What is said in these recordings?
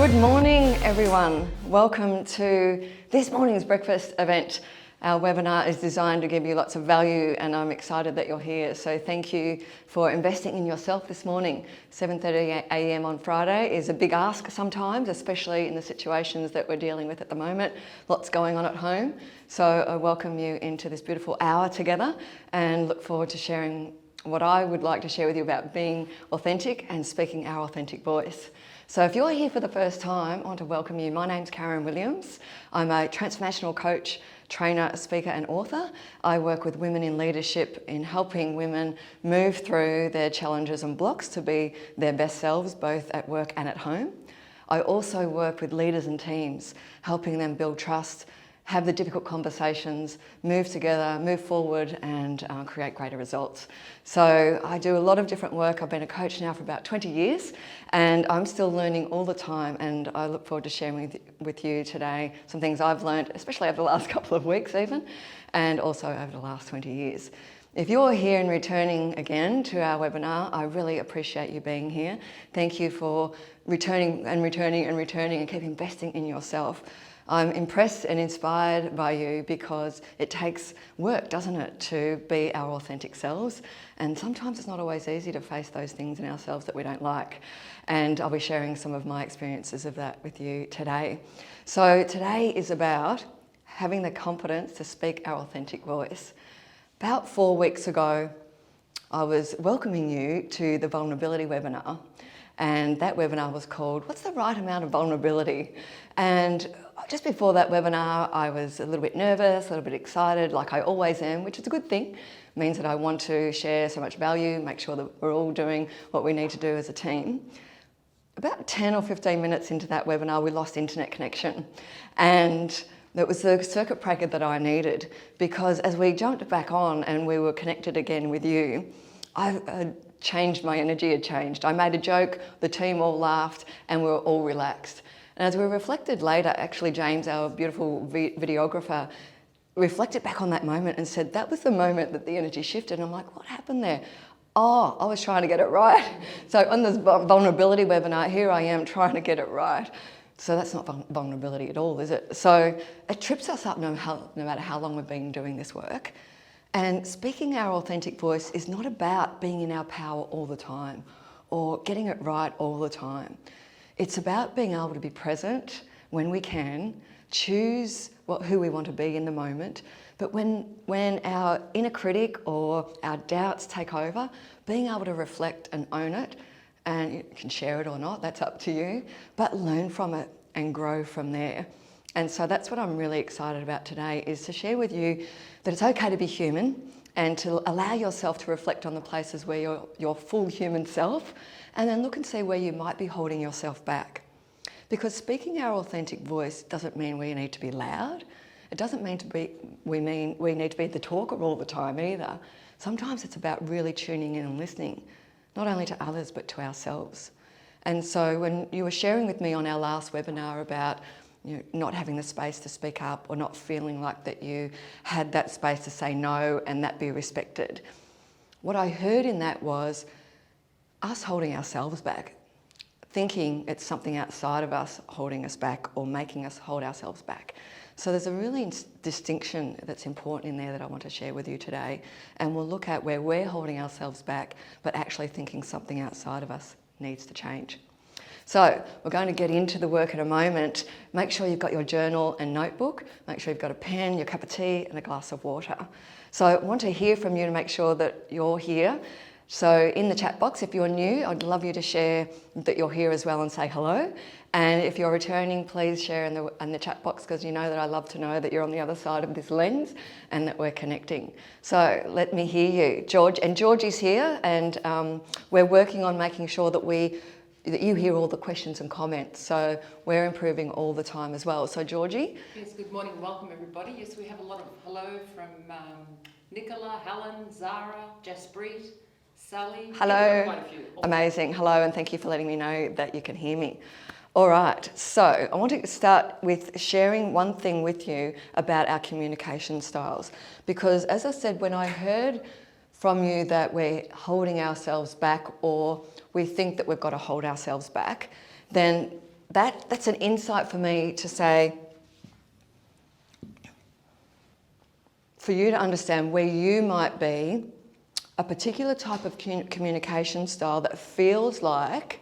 Good morning, everyone. Welcome to this morning's breakfast event. Our webinar is designed to give you lots of value, and I'm excited that you're here. So thank you for investing in yourself this morning. 7:30 a.m. on Friday is a big ask sometimes, especially in the situations that we're dealing with at the moment. Lots going on at home. So I welcome you into this beautiful hour together and look forward to sharing what I would like to share with you about being authentic and speaking our authentic voice. So if you're here for the first time, I want to welcome you. My name's Karen Williams. I'm a transformational coach, trainer, speaker and author. I work with women in leadership in helping women move through their challenges and blocks to be their best selves, both at work and at home. I also work with leaders and teams, helping them build trust, have the difficult conversations, move together, move forward and create greater results. So I do a lot of different work. I've been a coach now for about 20 years and I'm still learning all the time, and I look forward to sharing with you today some things I've learned, especially over the last couple of weeks even, and also over the last 20 years. If you're here and returning again to our webinar, I really appreciate you being here. Thank you for returning and keep investing in yourself. I'm impressed and inspired by you because it takes work, doesn't it, to be our authentic selves. And sometimes it's not always easy to face those things in ourselves that we don't like. And I'll be sharing some of my experiences of that with you today. So today is about having the confidence to speak our authentic voice. About 4 weeks ago, I was welcoming you to the vulnerability webinar. And that webinar was called, What's the Right Amount of Vulnerability? And just before that webinar, I was a little bit nervous, a little bit excited, like I always am, which is a good thing. It means that I want to share so much value, make sure that we're all doing what we need to do as a team. About 10 or 15 minutes into that webinar, we lost internet connection. And that was the circuit breaker that I needed, because as we jumped back on and we were connected again with you, I changed, my energy had changed. I made a joke, the team all laughed, and we were all relaxed. And as we reflected later, actually James, our beautiful videographer, reflected back on that moment and said, that was the moment that the energy shifted. And I'm like, what happened there? Oh, I was trying to get it right. So on this vulnerability webinar, here I am trying to get it right. So that's not vulnerability at all, is it? So it trips us up no matter how long we've been doing this work. And speaking our authentic voice is not about being in our power all the time or getting it right all the time. It's about being able to be present when we can, choose who we want to be in the moment, but when our inner critic or our doubts take over, being able to reflect and own it, and you can share it or not, that's up to you, but learn from it and grow from there. And so that's what I'm really excited about today, is to share with you that it's okay to be human and to allow yourself to reflect on the places where you're your full human self, and then look and see where you might be holding yourself back. Because speaking our authentic voice doesn't mean we need to be loud. It doesn't mean we need to be the talker all the time either. Sometimes it's about really tuning in and listening, not only to others, but to ourselves. And so when you were sharing with me on our last webinar about not having the space to speak up, or not feeling like that you had that space to say no and that be respected, what I heard in that was us holding ourselves back, thinking it's something outside of us holding us back or making us hold ourselves back. So there's a really distinction that's important in there that I want to share with you today. And we'll look at where we're holding ourselves back, but actually thinking something outside of us needs to change. So we're going to get into the work in a moment. Make sure you've got your journal and notebook. Make sure you've got a pen, your cup of tea and a glass of water. So I want to hear from you to make sure that you're here. So in the chat box, if you're new, I'd love you to share that you're here as well and say hello. And if you're returning, please share in the chat box, because you know that I love to know that you're on the other side of this lens and that we're connecting. So let me hear you. George is here, and we're working on making sure that you hear all the questions and comments. So we're improving all the time as well. So Georgie? Yes, good morning. Welcome everybody. Yes, we have a lot of hello from Nicola, Helen, Zara, Jasprit, Sally. Hello. Yeah, quite a few. Amazing. Hello, and thank you for letting me know that you can hear me. All right, so I want to start with sharing one thing with you about our communication styles, because as I said, when I heard from you that we're holding ourselves back, or we think that we've got to hold ourselves back, then that's an insight for me to say, for you to understand where you might be a particular type of communication style that feels like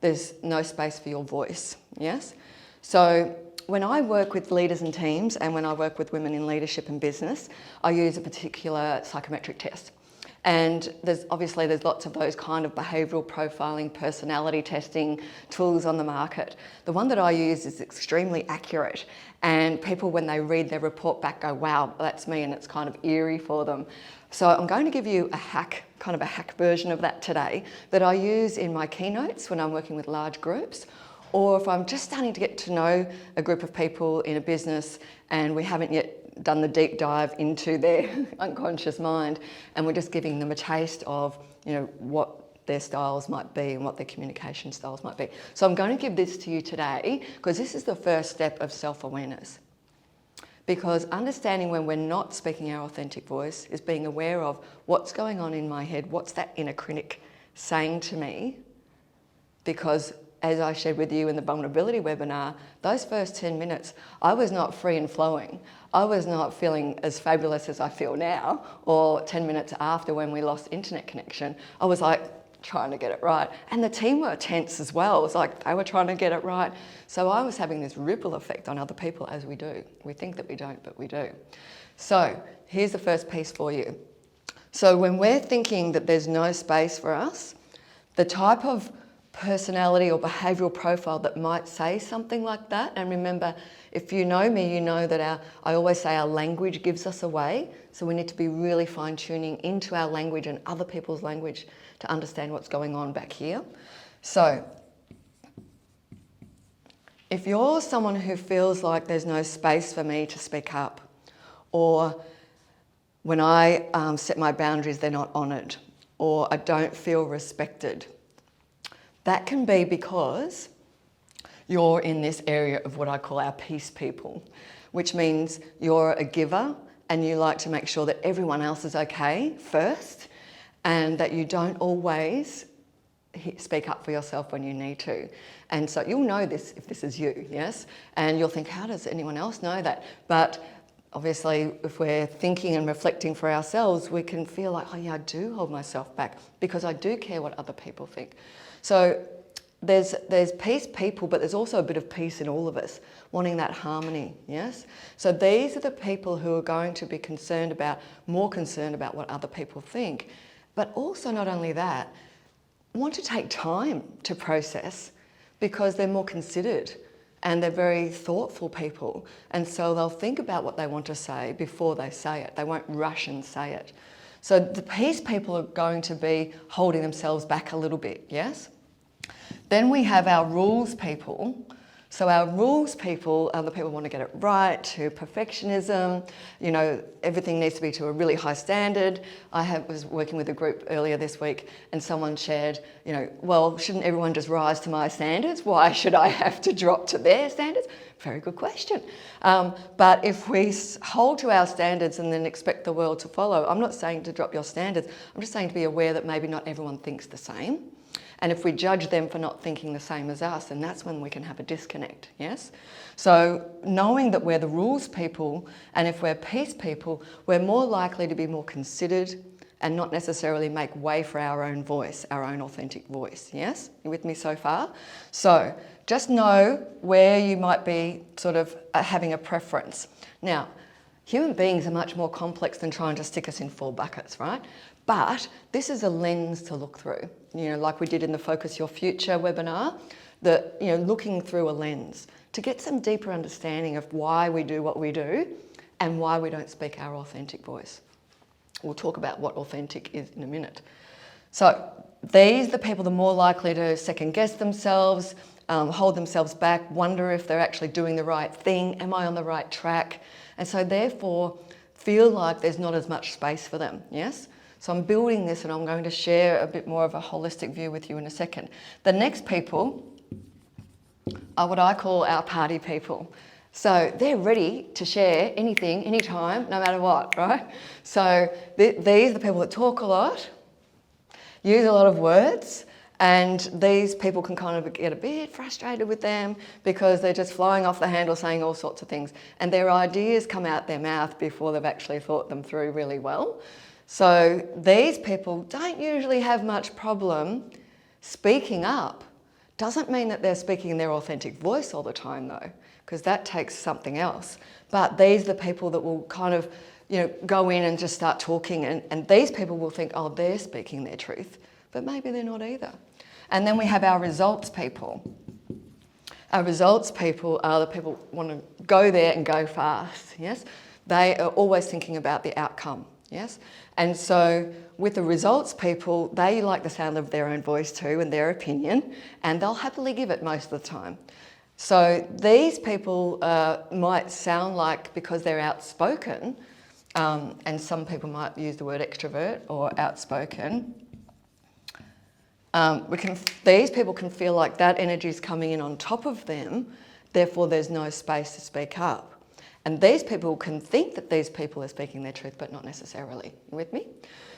there's no space for your voice, yes? So when I work with leaders and teams and when I work with women in leadership and business, I use a particular psychometric test. And there's lots of those kind of behavioural profiling, personality testing tools on the market. The one that I use is extremely accurate, and people, when they read their report back, go, wow, that's me, and it's kind of eerie for them. So I'm going to give you a hack, kind of a hack version of that today, that I use in my keynotes when I'm working with large groups, or if I'm just starting to get to know a group of people in a business and we haven't yet done the deep dive into their unconscious mind, and we're just giving them a taste of, what their styles might be and what their communication styles might be. So I'm going to give this to you today because this is the first step of self-awareness. Because understanding when we're not speaking our authentic voice is being aware of what's going on in my head, what's that inner critic saying to me. Because as I shared with you in the vulnerability webinar, those first 10 minutes, I was not free and flowing. I was not feeling as fabulous as I feel now, or 10 minutes after when we lost internet connection. I was like trying to get it right. And the team were tense as well. It was like they were trying to get it right. So I was having this ripple effect on other people, as we do. We think that we don't, but we do. So here's the first piece for you. So when we're thinking that there's no space for us, the type of personality or behavioural profile that might say something like that, and remember, if you know me, you know that I always say our language gives us away, so we need to be really fine-tuning into our language and other people's language to understand what's going on back here. So if you're someone who feels like there's no space for me to speak up, or when I set my boundaries, they're not honoured, or I don't feel respected, that can be because you're in this area of what I call our peace people, which means you're a giver and you like to make sure that everyone else is okay first, and that you don't always speak up for yourself when you need to. And so you'll know this if this is you, yes? And you'll think, how does anyone else know that? But obviously, if we're thinking and reflecting for ourselves, we can feel like, oh yeah, I do hold myself back because I do care what other people think. So there's peace people, but there's also a bit of peace in all of us, wanting that harmony, yes? So these are the people who are going to be more concerned about what other people think. But also, not only that, want to take time to process because they're more considered and they're very thoughtful people. And so they'll think about what they want to say before they say it. They won't rush and say it. So the peace people are going to be holding themselves back a little bit, yes? Then we have our rules people. So our rules people are the people who want to get it right, to perfectionism, everything needs to be to a really high standard. Was working with a group earlier this week and someone shared, well, shouldn't everyone just rise to my standards? Why should I have to drop to their standards? Very good question. But if we hold to our standards and then expect the world to follow, I'm not saying to drop your standards, I'm just saying to be aware that maybe not everyone thinks the same. And if we judge them for not thinking the same as us, then that's when we can have a disconnect, yes? So knowing that we're the rules people, and if we're peace people, we're more likely to be more considered and not necessarily make way for our own voice, our own authentic voice, yes? You with me so far? So just know where you might be sort of having a preference. Now, human beings are much more complex than trying to stick us in 4 buckets, right? But this is a lens to look through, like we did in the Focus Your Future webinar, looking through a lens to get some deeper understanding of why we do what we do and why we don't speak our authentic voice. We'll talk about what authentic is in a minute. So these are the people that are more likely to second guess themselves, hold themselves back, wonder if they're actually doing the right thing, am I on the right track? And so therefore feel like there's not as much space for them, yes? So I'm building this and I'm going to share a bit more of a holistic view with you in a second. The next people are what I call our party people. So they're ready to share anything, anytime, no matter what, right? So these are the people that talk a lot, use a lot of words, And these people can kind of get a bit frustrated with them because they're just flying off the handle saying all sorts of things. And their ideas come out their mouth before they've actually thought them through really well. So these people don't usually have much problem speaking up. Doesn't mean that they're speaking in their authentic voice all the time though, because that takes something else. But these are the people that will kind of, go in and just start talking, and these people will think, oh, they're speaking their truth, but maybe they're not either. And then we have our results people. Our results people are the people who want to go there and go fast, yes? They are always thinking about the outcome, yes? And so with the results people, they like the sound of their own voice too and their opinion, and they'll happily give it most of the time. So these people might sound like, because they're outspoken, and some people might use the word extrovert or outspoken, these people can feel like that energy is coming in on top of them, therefore there's no space to speak up. And these people can think that these people are speaking their truth, but not necessarily. You with me?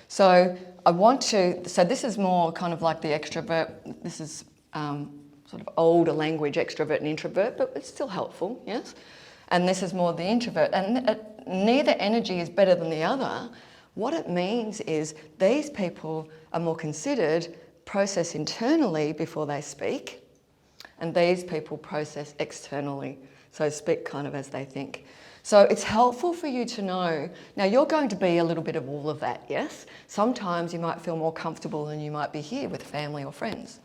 So so this is more kind of like the extrovert. This is sort of older language, extrovert and introvert, but it's still helpful, yes? And this is more the introvert. And neither energy is better than the other. What it means is these people are more considered, process internally before they speak, and these people process externally, so speak kind of as they think. So it's helpful for you to know, now you're going to be a little bit of all of that, yes? Sometimes you might feel more comfortable and you might be here with family or friends.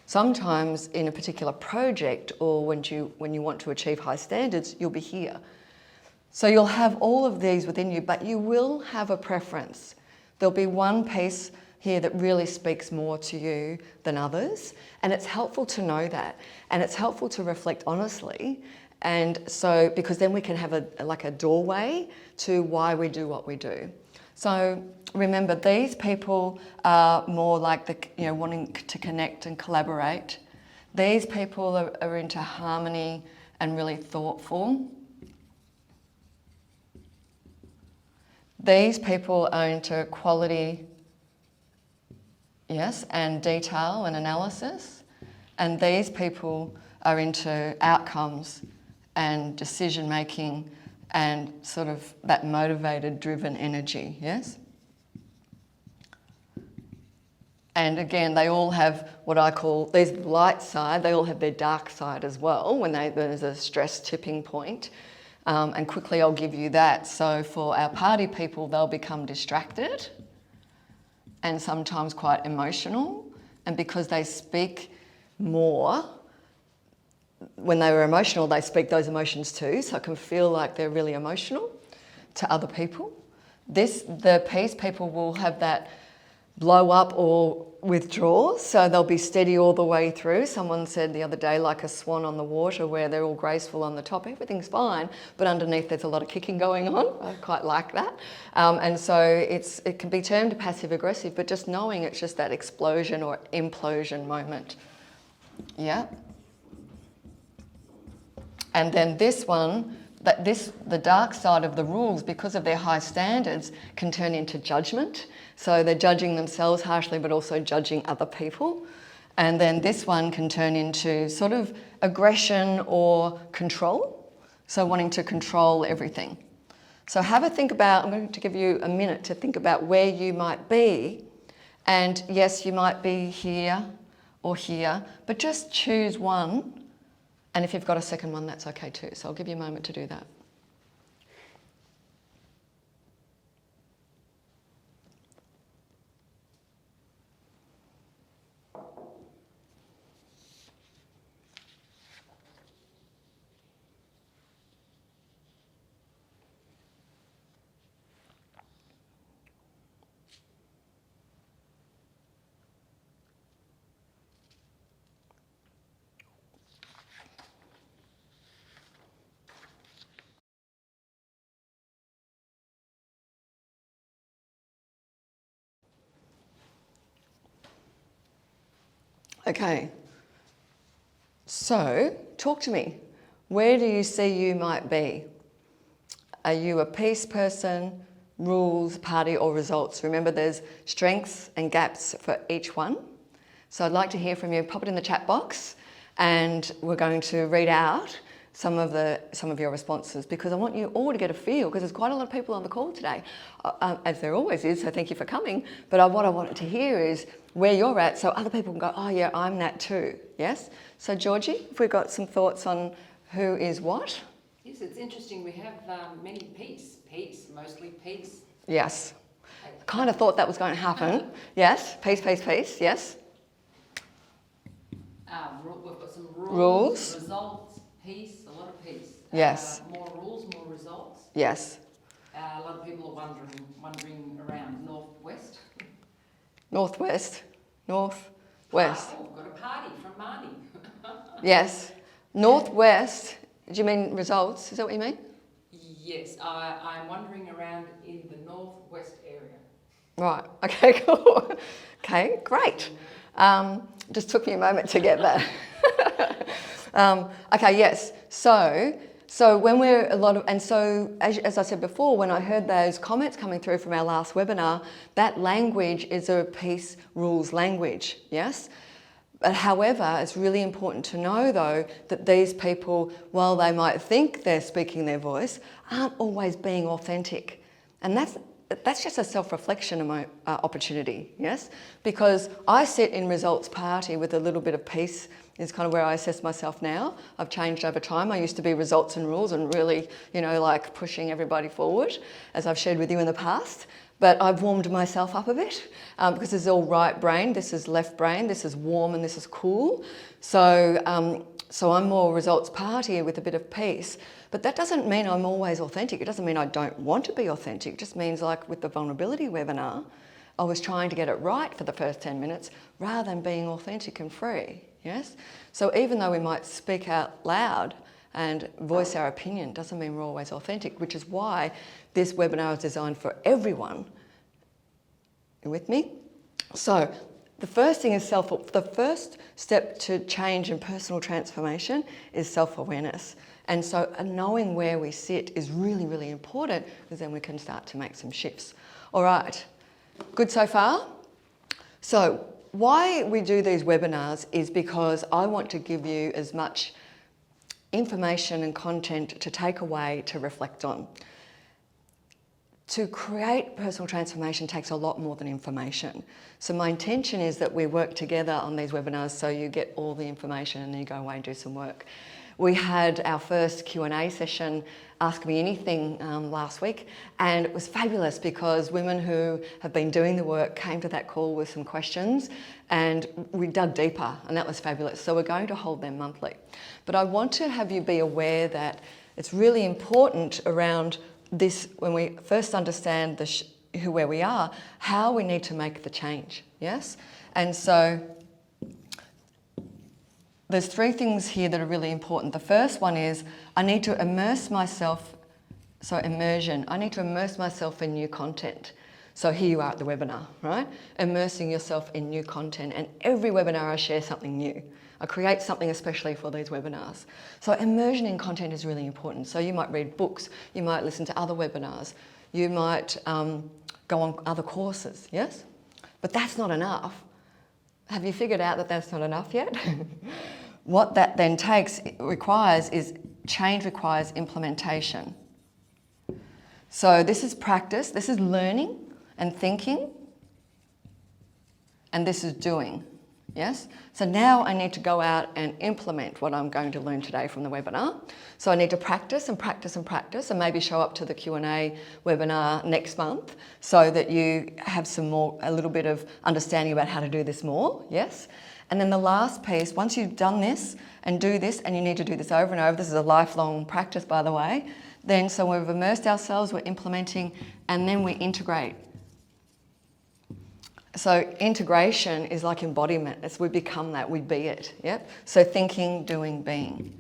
Sometimes in a particular project or when you want to achieve high standards, you'll be here. So you'll have all of these within you, but you will have a preference. There'll be one piece here that really speaks more to you than others, and it's helpful to know that, and it's helpful to reflect honestly, and so because then we can have a doorway to why we do what we do. So remember, these people are more like wanting to connect and collaborate. These people are into harmony and really thoughtful. These people are into quality, yes, and detail and analysis. And these people are into outcomes and decision making and sort of that motivated, driven energy, yes? And again, they all have what I call, these light side, they all have their dark side as well when there's a stress tipping point. And quickly I'll give you that. So for our party people, they'll become distracted and sometimes quite emotional. And because they speak more, when they were emotional, they speak those emotions too. So it can feel like they're really emotional to other people. The peace people will have that blow up or withdraw, so they'll be steady all the way through. Someone said the other day, like a swan on the water, where they're all graceful on the top, everything's fine, but underneath there's a lot of kicking going on. I quite like that. And so it can be termed passive aggressive, but just knowing it's just that explosion or implosion moment. Yeah. And then this one, the dark side of the rules, because of their high standards, can turn into judgment. So they're judging themselves harshly, but also judging other people. And then this one can turn into sort of aggression or control. So wanting to control everything. So have a think about, I'm going to give you a minute to think about where you might be. And yes, you might be here or here, but just choose one. And if you've got a second one, that's okay too. So I'll give you a moment to do that. Okay, so talk to me. Where do you see you might be? Are you a peace person, rules, party or results? Remember there's strengths and gaps for each one. So I'd like to hear from you. Pop it in the chat box, and we're going to read out some of your responses, because I want you all to get a feel, because there's quite a lot of people on the call today, as there always is, so thank you for coming. But what I wanted to hear is where you're at, so other people can go, oh yeah, I'm that too, yes? So Georgie, if we've got some thoughts on who is what? Yes, it's interesting. We have many peace, mostly peace. Yes. Kind of thought that was going to happen. Yes, peace, yes. We've got some Rules. Results, peace, a lot of peace. Yes. More rules, more results. Yes. A lot of people are wandering around northwest. Northwest. Oh, we've got a party from Marnie. Yes. Northwest, do you mean results? Is that what you mean? Yes, I'm wandering around in the northwest area. Right, okay, cool. Okay, great. Just took me a moment to get that. Okay, yes. So when we're as I said before, when I heard those comments coming through from our last webinar, that language is a peace rules language, yes? But however, it's really important to know though that these people, while they might think they're speaking their voice, aren't always being authentic. And that's just a self-reflection opportunity, yes? Because I sit in results party with a little bit of peace is kind of where I assess myself now. I've changed over time. I used to be results and rules and really, like pushing everybody forward, as I've shared with you in the past. But I've warmed myself up a bit because this is all right brain, this is left brain, this is warm and this is cool. So I'm more results party with a bit of peace. But that doesn't mean I'm always authentic. It doesn't mean I don't want to be authentic. It just means, like with the vulnerability webinar, I was trying to get it right for the first 10 minutes rather than being authentic and free, yes? So even though we might speak out loud and voice our opinion, doesn't mean we're always authentic, which is why this webinar is designed for everyone. You with me? So the first thing is the first step to change and personal transformation is self-awareness. And so knowing where we sit is really, really important, because then we can start to make some shifts. All right, good so far? So why we do these webinars is because I want to give you as much information and content to take away, to reflect on. To create personal transformation takes a lot more than information. So my intention is that we work together on these webinars so you get all the information and then you go away and do some work. We had our first Q&A session, Ask Me Anything, last week, and it was fabulous because women who have been doing the work came to that call with some questions and we dug deeper, and that was fabulous. So we're going to hold them monthly. But I want to have you be aware that it's really important around this, when we first understand where we are, how we need to make the change, yes? And so there's three things here that are really important. The first one is I need to immersion. I need to immerse myself in new content. So here you are at the webinar, right? Immersing yourself in new content. And every webinar I share something new. I create something especially for these webinars. So immersion in content is really important. So you might read books, you might listen to other webinars, you might go on other courses, yes? But that's not enough. Have you figured out that that's not enough yet? What that then requires change requires implementation. So this is practice, this is learning and thinking, and this is doing, yes? So now I need to go out and implement what I'm going to learn today from the webinar. So I need to practice and practice and practice, and maybe show up to the Q&A webinar next month so that you have a little bit of understanding about how to do this more, yes? And then the last piece, once you've done this and do this, and you need to do this over and over, this is a lifelong practice, by the way, then so we've immersed ourselves, we're implementing, and then we integrate. So integration is like embodiment. We become that, we be it, yep? So thinking, doing, being.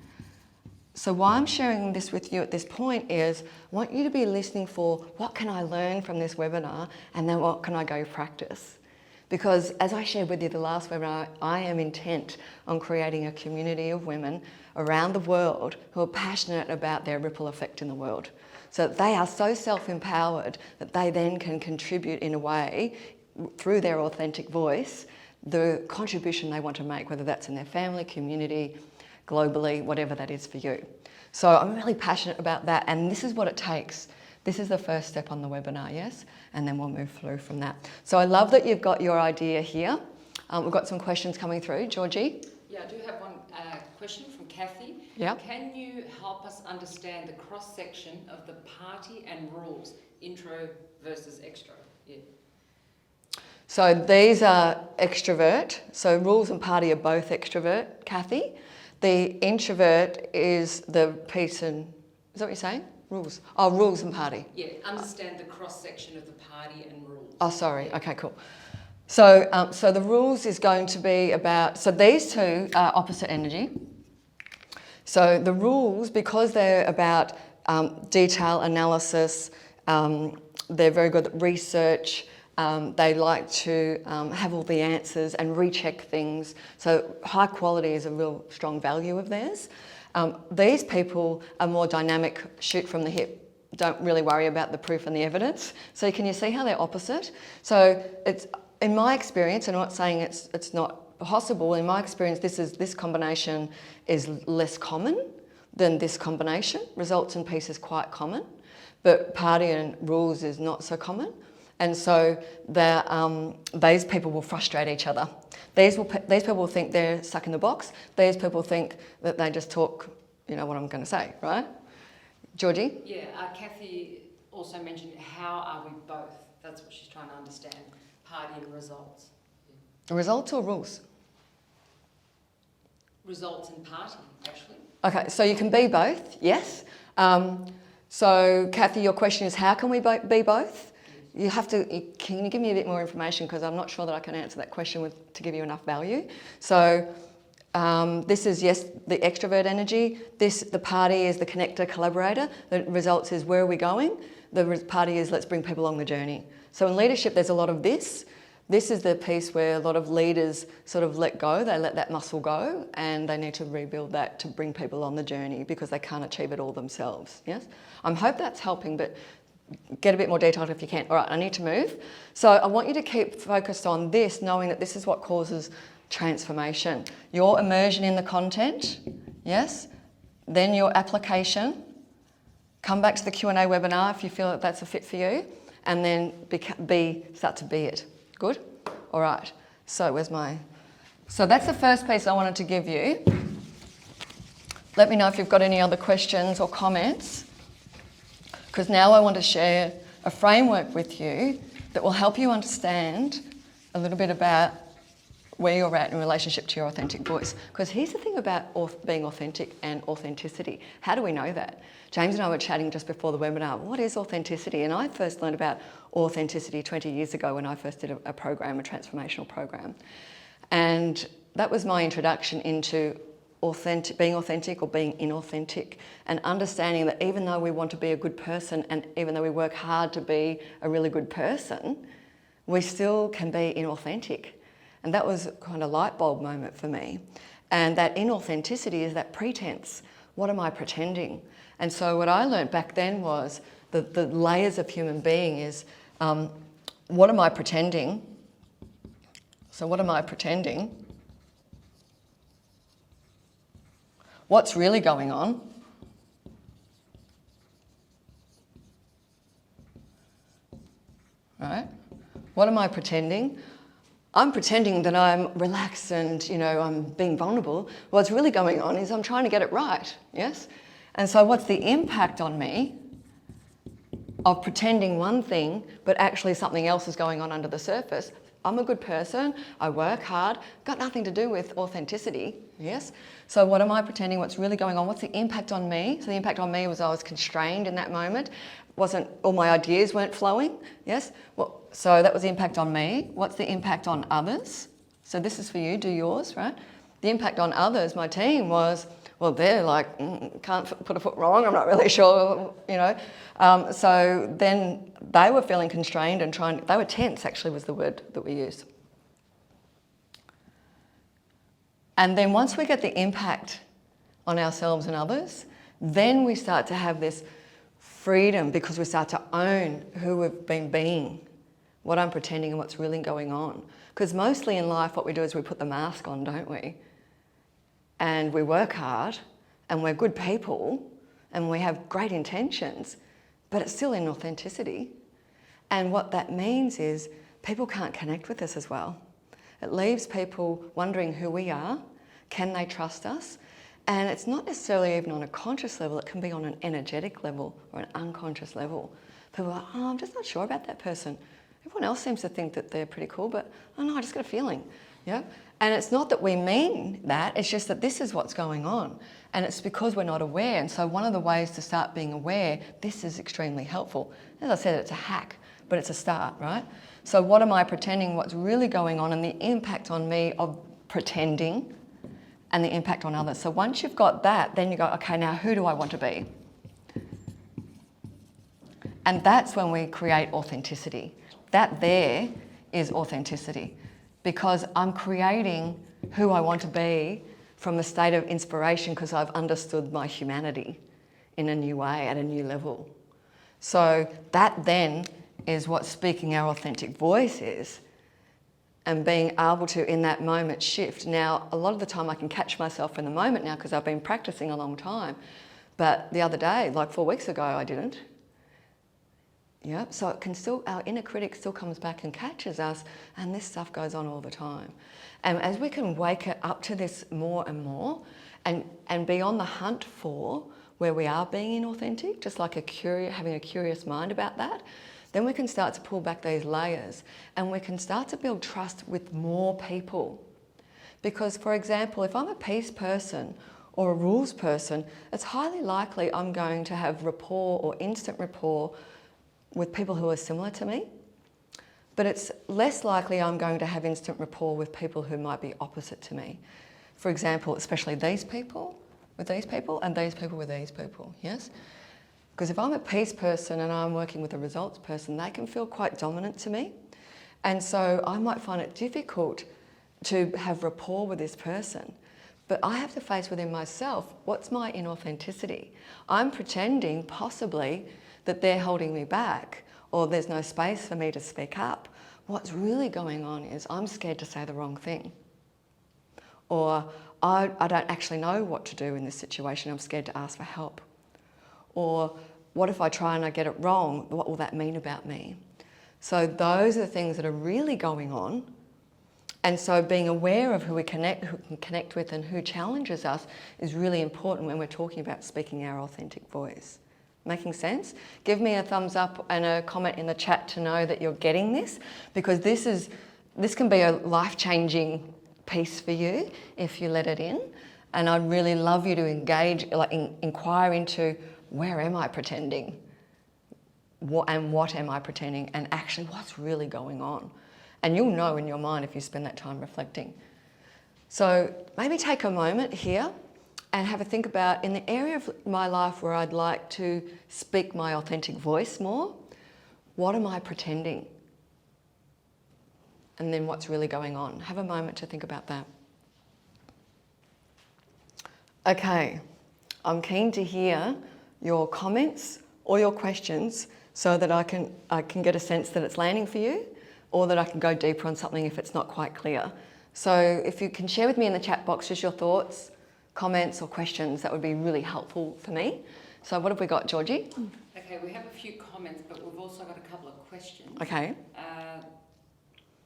So why I'm sharing this with you at this point is I want you to be listening for what can I learn from this webinar, and then what can I go practice? Because as I shared with you the last webinar, I am intent on creating a community of women around the world who are passionate about their ripple effect in the world. So they are so self-empowered that they then can contribute in a way through their authentic voice the contribution they want to make, whether that's in their family, community, globally, whatever that is for you. So I'm really passionate about that, and this is what it takes. This is the first step on the webinar, yes? And then we'll move through from that. So I love that you've got your idea here. We've got some questions coming through. Georgie? Yeah, I do have one question from Kathy. Yeah. Can you help us understand the cross-section of the party and rules, intro versus extro? Yeah. So these are extrovert. So rules and party are both extrovert, Kathy. The introvert is the piece and, is that what you're saying? Rules. Oh, rules and party. Yeah, understand the cross-section of the party and rules. Oh, sorry. Yeah. Okay, cool. So, so the rules is going to be about, so these two are opposite energy. So the rules, because they're about detail analysis, they're very good at research, they like to have all the answers and recheck things. So high quality is a real strong value of theirs. These people are more dynamic, shoot from the hip, don't really worry about the proof and the evidence. So can you see how they're opposite? So it's, in my experience, and I'm not saying it's not possible, in my experience this combination is less common than this combination. Results and peace is quite common, but party and rules is not so common. And so these people will frustrate each other. These people will think they're stuck in the box. These people think that they just talk, you know what I'm going to say, right? Georgie? Yeah, Kathy also mentioned how are we both? That's what she's trying to understand. Party and results. Yeah. Results or rules? Results and party, actually. Okay, so you can be both, yes. So Kathy, your question is how can we be both? You have to, can you give me a bit more information, because I'm not sure that I can answer that question to give you enough value. So this is, yes, the extrovert energy. The party is the connector, collaborator. The results is where are we going? The party is let's bring people along the journey. So in leadership, there's a lot of this. This is the piece where a lot of leaders sort of let go, they let that muscle go, and they need to rebuild that to bring people on the journey because they can't achieve it all themselves, yes? I hope that's helping, but get a bit more detailed if you can. All right, I need to move. So I want you to keep focused on this, knowing that this is what causes transformation. Your immersion in the content, yes? Then your application. Come back to the Q&A webinar if you feel that that's a fit for you, and then start to be it. Good? All right. So so that's the first piece I wanted to give you. Let me know if you've got any other questions or comments, because now I want to share a framework with you that will help you understand a little bit about where you're at in relationship to your authentic voice. Because here's the thing about being authentic and authenticity. How do we know that? James and I were chatting just before the webinar, what is authenticity? And I first learned about authenticity 20 years ago when I first did a program, a transformational program. And that was my introduction into being authentic or being inauthentic, and understanding that even though we want to be a good person and even though we work hard to be a really good person, we still can be inauthentic. And that was kind of a light bulb moment for me. And that inauthenticity is that pretense. What am I pretending? And so what I learned back then was the layers of human being is, what am I pretending? So what am I pretending? What's really going on? Right? What am I pretending? I'm pretending that I'm relaxed and, you know, I'm being vulnerable. What's really going on is I'm trying to get it right, yes? And so what's the impact on me of pretending one thing, but actually something else is going on under the surface? I'm a good person, I work hard, got nothing to do with authenticity, yes? So what am I pretending, what's really going on? What's the impact on me? So the impact on me was I was constrained in that moment. All my ideas weren't flowing, yes? Well, so that was the impact on me. What's the impact on others? So this is for you, do yours, right? The impact on others, my team, was, well, they're like, can't put a foot wrong, I'm not really sure, you know. So then they were feeling constrained and they were tense, actually, was the word that we used. And then once we get the impact on ourselves and others, then we start to have this freedom because we start to own who we've been being. what I'm pretending and what's really going on. Because mostly in life what we do is we put the mask on, don't we? And we work hard and we're good people and we have great intentions, but it's still inauthenticity. And what that means is people can't connect with us as well. It leaves people wondering who we are, can they trust us? And it's not necessarily even on a conscious level, it can be on an energetic level or an unconscious level. People are like, oh, I'm just not sure about that person. Everyone else seems to think that they're pretty cool, but oh no, I just got a feeling. Yeah? And it's not that we mean that, it's just that this is what's going on. And it's because we're not aware. And so one of the ways to start being aware, this is extremely helpful. As I said, it's a hack, but it's a start, right? So what am I pretending, what's really going on, and the impact on me of pretending and the impact on others. So once you've got that, then you go, okay, now who do I want to be? And that's when we create authenticity. That there is authenticity, because I'm creating who I want to be from a state of inspiration because I've understood my humanity in a new way, at a new level. So that then is what speaking our authentic voice is, and being able to, in that moment, shift. Now, a lot of the time I can catch myself in the moment now because I've been practicing a long time. But the other day, like 4 weeks ago, I didn't. Yeah, so it can still, our inner critic still comes back and catches us, and this stuff goes on all the time. And as we can wake up to this more and more, and be on the hunt for where we are being inauthentic, just like having a curious mind about that, then we can start to pull back these layers and we can start to build trust with more people. Because, for example, if I'm a peace person or a rules person, it's highly likely I'm going to have rapport or instant rapport with people who are similar to me. But it's less likely I'm going to have instant rapport with people who might be opposite to me. For example, especially these people with these people and these people with these people, yes? Because if I'm a peace person and I'm working with a results person, they can feel quite dominant to me. And so I might find it difficult to have rapport with this person. But I have to face within myself, what's my inauthenticity? I'm pretending possibly that they're holding me back or there's no space for me to speak up. What's really going on is I'm scared to say the wrong thing. Or I don't actually know what to do in this situation. I'm scared to ask for help. Or what if I try and I get it wrong? What will that mean about me? So those are the things that are really going on. And so being aware of who we can connect with and who challenges us is really important when we're talking about speaking our authentic voice. Making sense? Give me a thumbs up and a comment in the chat to know that you're getting this, because this can be a life-changing piece for you if you let it in. And I'd really love you to engage, inquire into, where am I pretending? What am I pretending? And actually, what's really going on? And you'll know in your mind if you spend that time reflecting. So maybe take a moment here and have a think about, in the area of my life where I'd like to speak my authentic voice more, what am I pretending? And then what's really going on? Have a moment to think about that. Okay, I'm keen to hear your comments or your questions so that I can get a sense that it's landing for you, or that I can go deeper on something if it's not quite clear. So if you can share with me in the chat box just your thoughts, comments or questions, that would be really helpful for me. So what have we got, Georgie? Okay, we have a few comments, but we've also got a couple of questions. Okay.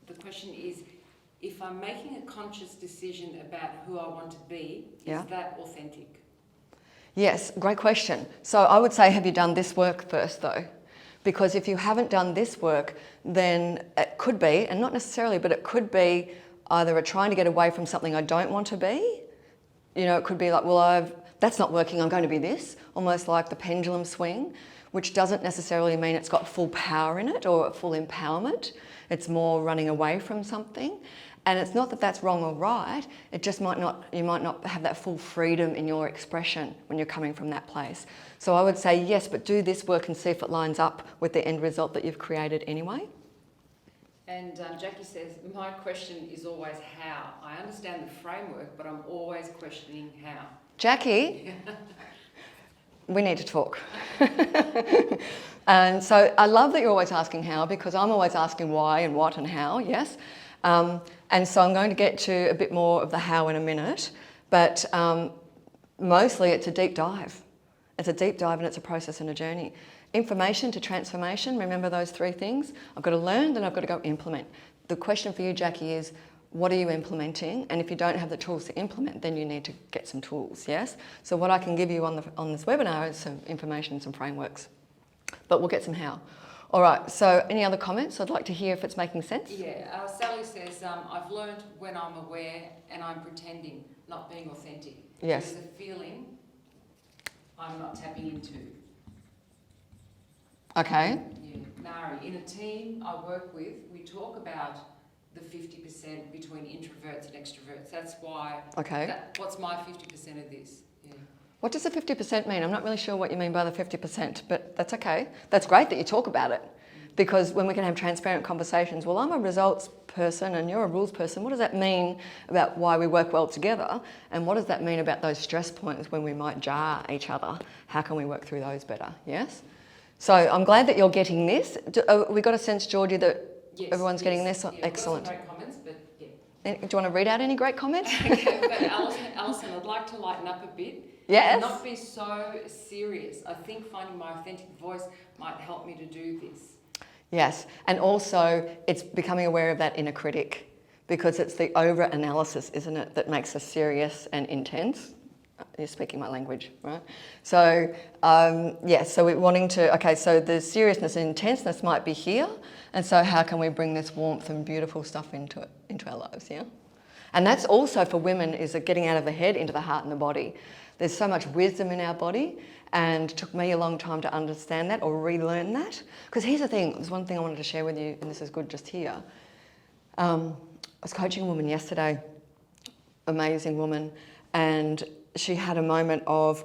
The question is, if I'm making a conscious decision about who I want to be, is that authentic? Yes, great question. So I would say, have you done this work first though? Because if you haven't done this work, then it could be, and not necessarily, but it could be either trying to get away from something I don't want to be. You know, it could be like, well, that's not working, I'm going to be this, almost like the pendulum swing, which doesn't necessarily mean it's got full power in it or full empowerment. It's more running away from something. And it's not that that's wrong or right, it just you might not have that full freedom in your expression when you're coming from that place. So I would say yes, but do this work and see if it lines up with the end result that you've created anyway. And Jackie says, my question is always how. I understand the framework, but I'm always questioning how. Jackie, we need to talk. And so I love that you're always asking how, because I'm always asking why and what and how, yes. And so I'm going to get to a bit more of the how in a minute, but mostly it's a deep dive. It's a deep dive and it's a process and a journey. Information to transformation, remember those three things? I've got to learn, then I've got to go implement. The question for you, Jackie, is what are you implementing? And if you don't have the tools to implement, then you need to get some tools, yes? So what I can give you on this webinar is some information, some frameworks, but we'll get some how. All right, so any other comments? I'd like to hear if it's making sense. Yeah, Sally says, I've learned when I'm aware and I'm pretending, not being authentic. Yes. There's a feeling I'm not tapping into. Okay. Yeah, Mari, in a team I work with, we talk about the 50% between introverts and extroverts. That's why. Okay. What's my 50% of this? Yeah. What does the 50% mean? I'm not really sure what you mean by the 50%, but that's okay. That's great that you talk about it, because when we can have transparent conversations, well, I'm a results person and you're a rules person. What does that mean about why we work well together? And what does that mean about those stress points when we might jar each other? How can we work through those better? Yes? So I'm glad that you're getting this. We got a sense, Georgie, that yes, everyone's getting this? Yeah, excellent. Great comments, but yeah. Do you want to read out any great comments? Okay, we've got Alison, I'd like to lighten up a bit. Yes. And not be so serious. I think finding my authentic voice might help me to do this. Yes, and also it's becoming aware of that inner critic, because it's the over-analysis, isn't it, that makes us serious and intense. You're speaking my language, right? So, so we're wanting to, okay, so the seriousness and intenseness might be here, and so how can we bring this warmth and beautiful stuff into our lives, yeah? And that's also for women, is getting out of the head into the heart and the body. There's so much wisdom in our body, and it took me a long time to understand that or relearn that. Because here's the thing, there's one thing I wanted to share with you, and this is good just here. I was coaching a woman yesterday, amazing woman, and she had a moment of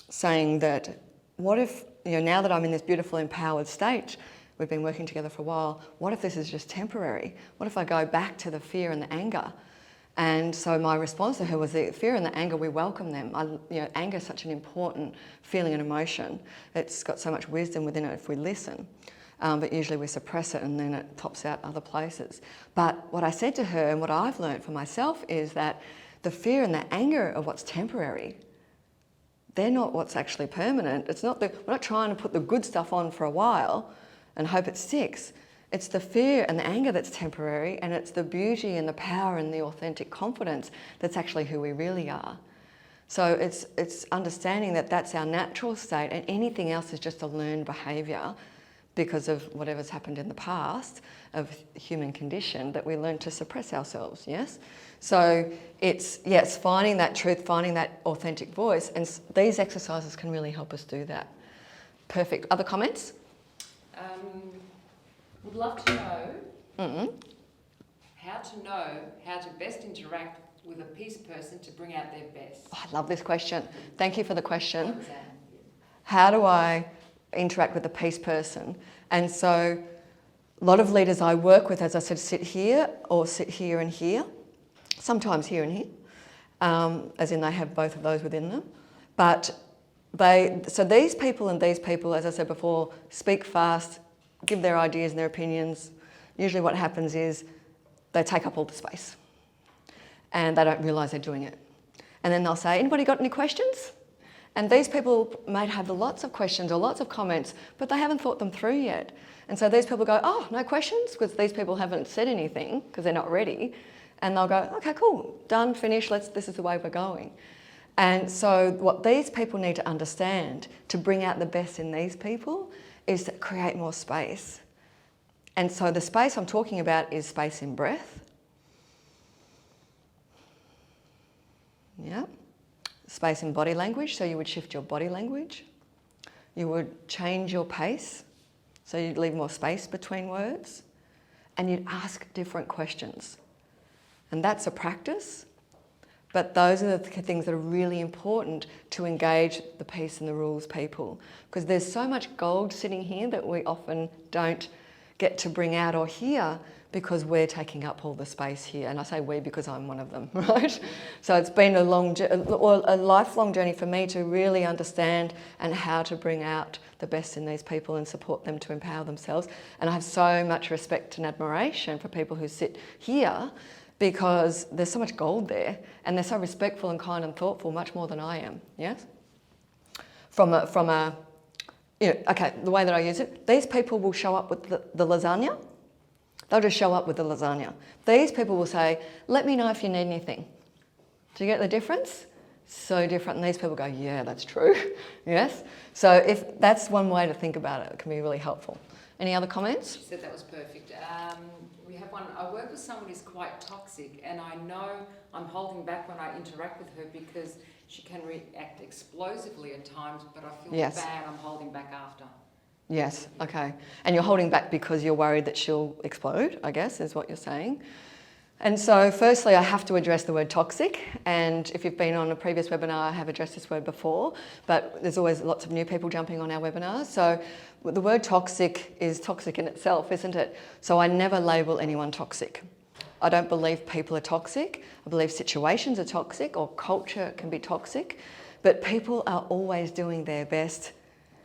saying that, what if, now that I'm in this beautiful empowered state, we've been working together for a while, what if this is just temporary? What if I go back to the fear and the anger? And so my response to her was the fear and the anger, we welcome them. Anger is such an important feeling and emotion. It's got so much wisdom within it if we listen. But usually we suppress it and then it pops out other places. But what I said to her and what I've learned for myself is that the fear and the anger are what's temporary. They're not what's actually permanent. We're not trying to put the good stuff on for a while and hope it sticks. It's the fear and the anger that's temporary, and it's the beauty and the power and the authentic confidence that's actually who we really are. So it's understanding that that's our natural state, and anything else is just a learned behaviour because of whatever's happened in the past of human condition that we learn to suppress ourselves, yes? So it's finding that truth, finding that authentic voice, and these exercises can really help us do that. Perfect. Other comments? Would love to know how to best interact with a peace person to bring out their best. Oh, I love this question. Thank you for the question. How do I interact with a peace person? And so a lot of leaders I work with, as I said, sit here or sit here and here, sometimes here and here, as in they have both of those within them. But so these people and these people, as I said before, speak fast, give their ideas and their opinions. Usually what happens is they take up all the space and they don't realise they're doing it. And then they'll say, anybody got any questions? And these people might have lots of questions or lots of comments, but they haven't thought them through yet. And so these people go, oh, no questions? Because these people haven't said anything because they're not ready. And they'll go, okay, cool, done, finished, this is the way we're going. And so what these people need to understand to bring out the best in these people is to create more space. And so the space I'm talking about is space in breath. Yeah. Space in body language, so you would shift your body language. You would change your pace, so you'd leave more space between words. And you'd ask different questions. And that's a practice, but those are the things that are really important to engage the peace and the rules people. Because there's so much gold sitting here that we often don't get to bring out or hear because we're taking up all the space here. And I say we because I'm one of them, right? So it's been a lifelong journey for me to really understand and how to bring out the best in these people and support them to empower themselves. And I have so much respect and admiration for people who sit here, because there's so much gold there, and they're so respectful and kind and thoughtful, much more than I am, yes? Okay, the way that I use it, these people will show up with the lasagna. They'll just show up with the lasagna. These people will say, let me know if you need anything. Do you get the difference? So different. And these people go, yeah, that's true. Yes? So if that's one way to think about it, it can be really helpful. Any other comments? She said that was perfect. We have one. I work with someone who's quite toxic, and I know I'm holding back when I interact with her because she can react explosively at times, but I feel bad I'm holding back after. Yes, okay. And you're holding back because you're worried that she'll explode, I guess, is what you're saying. And so firstly, I have to address the word toxic. And if you've been on a previous webinar, I have addressed this word before, but there's always lots of new people jumping on our webinars. So the word toxic is toxic in itself, isn't it? So I never label anyone toxic. I don't believe people are toxic. I believe situations are toxic, or culture can be toxic, but people are always doing their best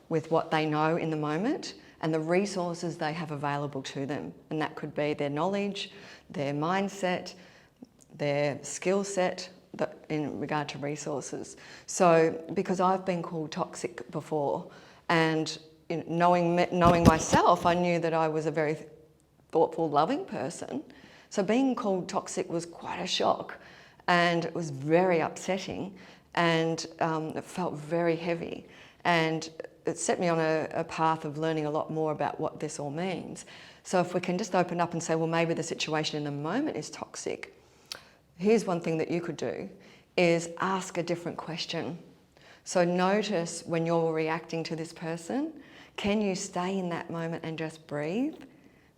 with what they know in the moment and the resources they have available to them. And that could be their knowledge, their mindset, their skill set in regard to resources. So because I've been called toxic before, and knowing myself, I knew that I was a very thoughtful, loving person. So being called toxic was quite a shock, and it was very upsetting, and it felt very heavy. And it set me on a path of learning a lot more about what this all means. So if we can just open up and say, well, maybe the situation in the moment is toxic. Here's one thing that you could do, is ask a different question. So notice when you're reacting to this person, can you stay in that moment and just breathe?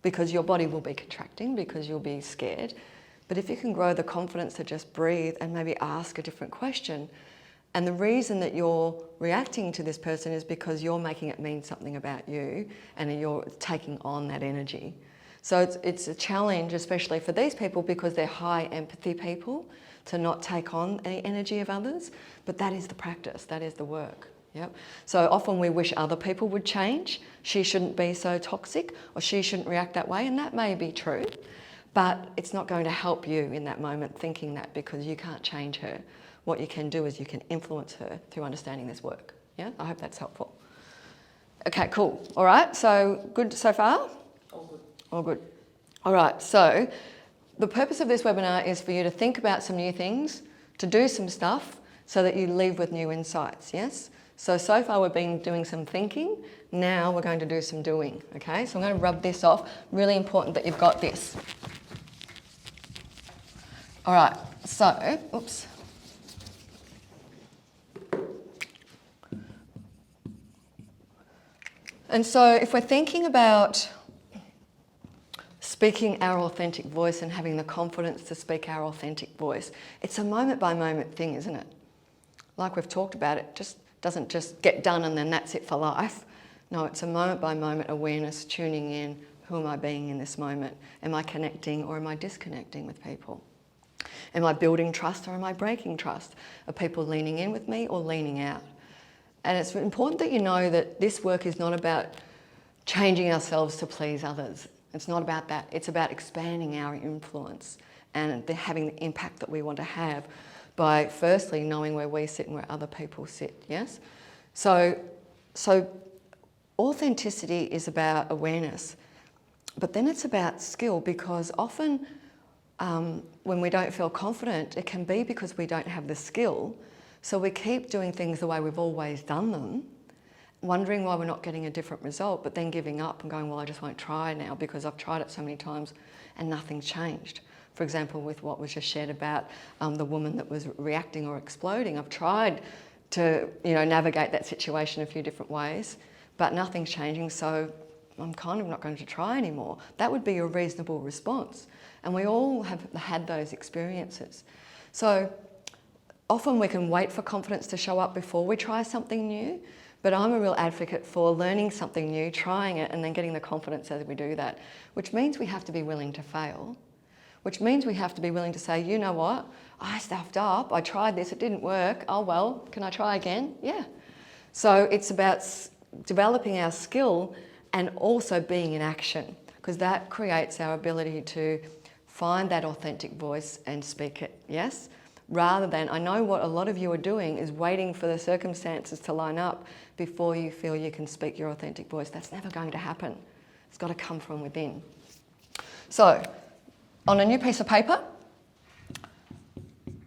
Because your body will be contracting because you'll be scared. But if you can grow the confidence to just breathe and maybe ask a different question, and the reason that you're reacting to this person is because you're making it mean something about you and you're taking on that energy. So it's a challenge, especially for these people, because they're high empathy people, to not take on any energy of others. But that is the practice, that is the work. Yep. So often we wish other people would change. She shouldn't be so toxic, or she shouldn't react that way, and that may be true, but it's not going to help you in that moment thinking that, because you can't change her. What you can do is you can influence her through understanding this work. Yeah, I hope that's helpful. Okay, cool. All right, so good so far? All good. All good. All right, so the purpose of this webinar is for you to think about some new things, to do some stuff, so that you leave with new insights, yes? So far we've been doing some thinking, now we're going to do some doing, okay? So I'm going to rub this off. Really important that you've got this. All right, so, oops. And so if we're thinking about speaking our authentic voice and having the confidence to speak our authentic voice, it's a moment by moment thing, isn't it? Like we've talked about, it just doesn't just get done and then that's it for life. No, it's a moment by moment awareness, tuning in. Who am I being in this moment? Am I connecting or am I disconnecting with people? Am I building trust or am I breaking trust? Are people leaning in with me or leaning out? And it's important that you know that this work is not about changing ourselves to please others. It's not about that. It's about expanding our influence and having the impact that we want to have by firstly knowing where we sit and where other people sit, yes? So authenticity is about awareness, but then it's about skill, because often when we don't feel confident, it can be because we don't have the skill. So we keep doing things the way we've always done them, wondering why we're not getting a different result, but then giving up and going, well, I just won't try now because I've tried it so many times and nothing's changed. For example, with what was just shared about the woman that was reacting or exploding. I've tried to navigate that situation a few different ways, but nothing's changing, so I'm kind of not going to try anymore. That would be a reasonable response. And we all have had those experiences. So often we can wait for confidence to show up before we try something new, But I'm a real advocate for learning something new, trying it, and then getting the confidence as we do that, which means we have to be willing to fail, which means we have to be willing to say, you know what, I stuffed up, I tried this, it didn't work, oh well, can I try again? Yeah. So it's about developing our skill and also being in action, because that creates our ability to find that authentic voice and speak it, yes? Rather than, I know what a lot of you are doing is waiting for the circumstances to line up before you feel you can speak your authentic voice. That's never going to happen. It's got to come from within. So, on a new piece of paper,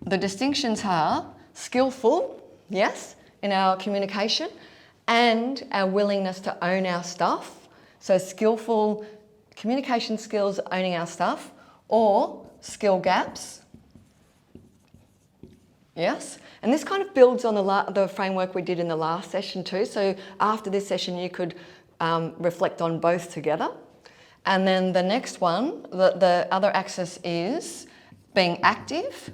the distinctions are skillful, yes, in our communication, and our willingness to own our stuff. So skillful communication skills, owning our stuff, or skill gaps. Yes, and this kind of builds on the framework we did in the last session too. So after this session, you could reflect on both together. And then the next one, the other axis is being active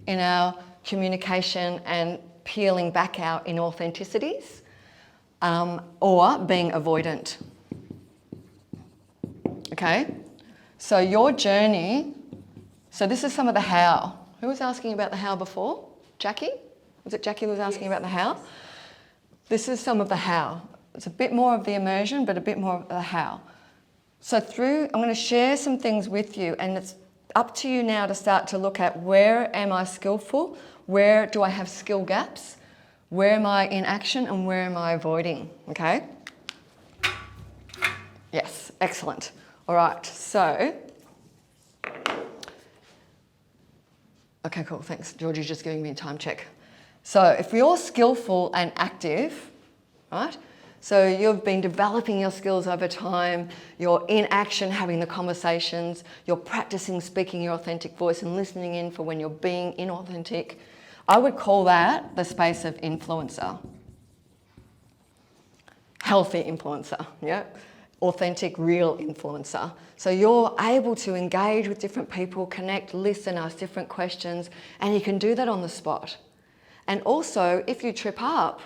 in our communication and peeling back our inauthenticities, or being avoidant. Okay, so your journey, so this is some of the how. Who was asking about the how before? Jackie? Was it Jackie who was asking about the how? This is some of the how. It's a bit more of the immersion, but a bit more of the how. So I'm going to share some things with you, and it's up to you now to start to look at where am I skillful? Where do I have skill gaps? Where am I in action and where am I avoiding? Okay? Yes, excellent. All right, so okay, cool, thanks. Georgie's just giving me a time check. So if you're skillful and active, right? So you've been developing your skills over time, you're in action having the conversations, you're practicing speaking your authentic voice and listening in for when you're being inauthentic. I would call that the space of influencer. Healthy influencer, yeah? Authentic, real influencer. So you're able to engage with different people, connect, listen, ask different questions, and you can do that on the spot. And also, if you trip up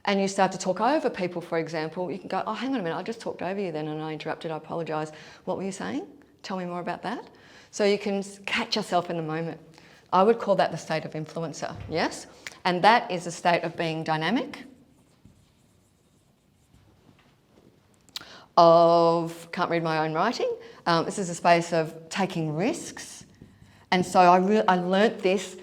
and you start to talk over people, for example, you can go, oh, hang on a minute, I just talked over you then and I interrupted, I apologise. What were you saying? Tell me more about that. So you can catch yourself in the moment. I would call that the state of influencer, yes? And that is a state of being dynamic, can't read my own writing. This is a space of taking risks. And so I learnt this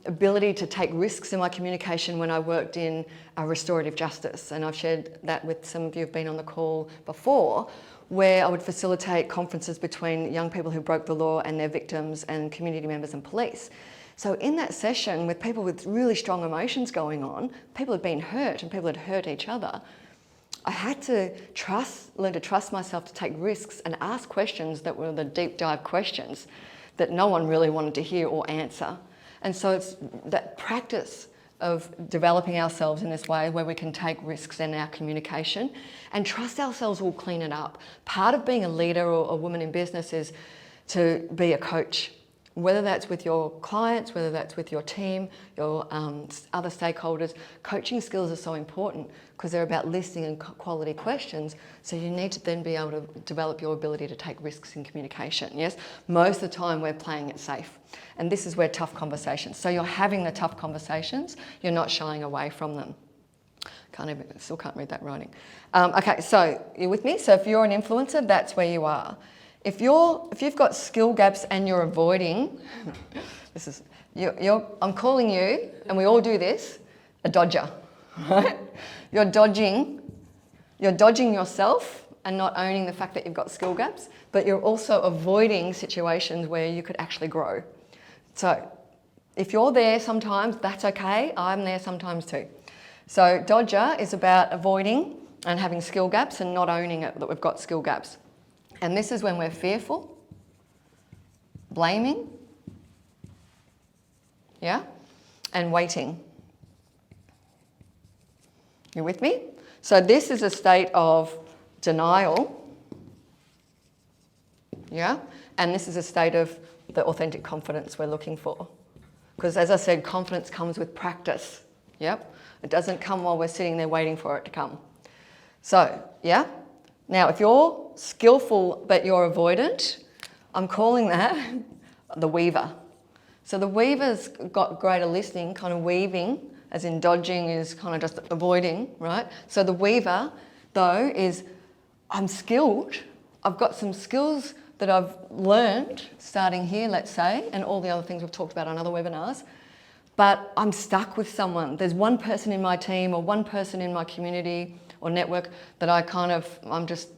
ability to take risks in my communication when I worked in restorative justice. And I've shared that with some of you who've been on the call before, where I would facilitate conferences between young people who broke the law and their victims and community members and police. So in that session with people with really strong emotions going on, people had been hurt and people had hurt each other, I had to learn to trust myself to take risks and ask questions that were the deep dive questions that no one really wanted to hear or answer. And so it's that practice of developing ourselves in this way where we can take risks in our communication and trust ourselves will clean it up. Part of being a leader or a woman in business is to be a coach, whether that's with your clients, whether that's with your team, your other stakeholders. Coaching skills are so important because they're about listening and quality questions. So you need to then be able to develop your ability to take risks in communication, yes? Most of the time we're playing it safe. And this is where tough conversations. So you're having the tough conversations, you're not shying away from them. Still can't read that writing. Okay, so you're with me? So if you're an influencer, that's where you are. If you've got skill gaps and you're avoiding, I'm calling you, and we all do this, a dodger, right? You're dodging yourself and not owning the fact that you've got skill gaps, but you're also avoiding situations where you could actually grow. So if you're there sometimes, that's okay. I'm there sometimes too. So dodger is about avoiding and having skill gaps and not owning it that we've got skill gaps. And this is when we're fearful, blaming, yeah, and waiting. You with me? So this is a state of denial, yeah, and this is a state of the authentic confidence we're looking for. Because as I said, confidence comes with practice, Yep. It doesn't come while we're sitting there waiting for it to come. So, yeah. Now, if you're skillful but you're avoidant, I'm calling that the weaver. So the weaver's got greater listening, kind of weaving, as in dodging is kind of just avoiding, right? So the weaver, though, is I'm skilled. I've got some skills that I've learned starting here, let's say, and all the other things we've talked about on other webinars, but I'm stuck with someone. There's one person in my team or one person in my community or network that I'm just,